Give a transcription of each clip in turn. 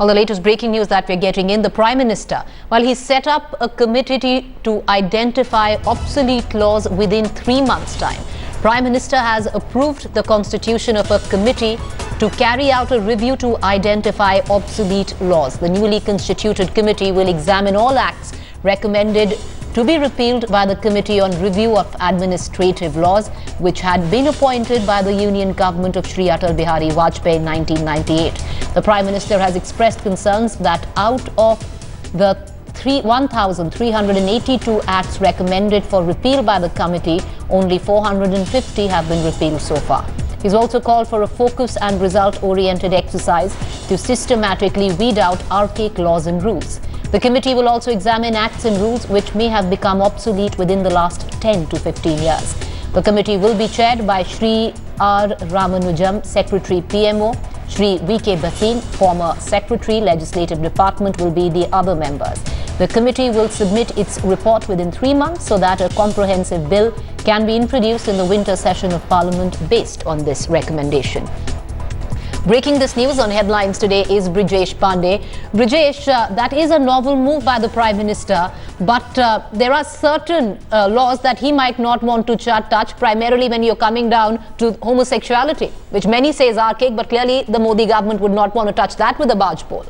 Well, the latest breaking news that we're getting in, the Prime Minister, well, he set up a committee to identify obsolete laws within 3 months' time. Prime Minister has approved the constitution of a committee to carry out a review to identify obsolete laws. The newly constituted committee will examine all acts recommended to be repealed by the Committee on Review of Administrative Laws, which had been appointed by the Union government of Shri Atal Bihari Vajpayee in 1998. The Prime Minister has expressed concerns that out of the 1,382 acts recommended for repeal by the committee, only 450 have been repealed so far. He's also called for a focus and result-oriented exercise to systematically weed out archaic laws and rules. The committee will also examine acts and rules which may have become obsolete within the last 10 to 15 years. The committee will be chaired by Shri R. Ramanujam, Secretary PMO. Shri V.K. Bhasin, former Secretary, Legislative Department, will be the other members. The committee will submit its report within 3 months so that a comprehensive bill can be introduced in the winter session of Parliament based on this recommendation. Breaking this news on headlines today is Brijesh Pandey. Brijesh, that is a novel move by the Prime Minister, but there are certain laws that he might not want to touch, primarily when you're coming down to homosexuality, which many say is archaic, but clearly the Modi government would not want to touch that with a barge pole.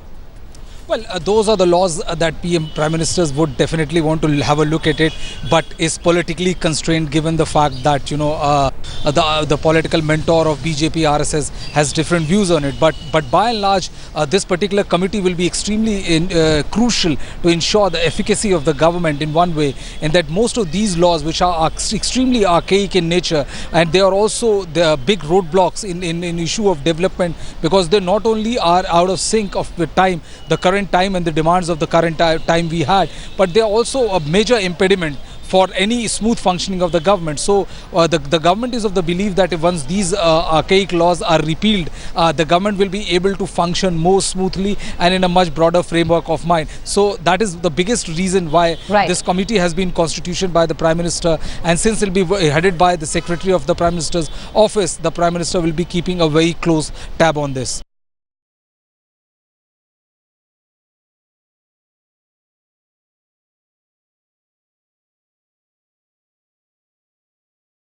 Well, those are the laws that Prime Ministers would definitely want to have a look at it, but is politically constrained given the fact that, the political mentor of BJP RSS has different views on it. But by and large, this particular committee will be extremely crucial to ensure the efficacy of the government in one way, and that most of these laws, which are extremely archaic in nature, and they are also the big roadblocks in issue of development, because they not only are out of sync of the time, the current time and the demands of the current time we had, but they are also a major impediment for any smooth functioning of the government. So the government is of the belief that once these archaic laws are repealed, the government will be able to function more smoothly and in a much broader framework of mind. So that is the biggest reason why this committee has been constituted by the Prime Minister, and since it will be headed by the Secretary of the Prime Minister's office, the Prime Minister will be keeping a very close tab on this.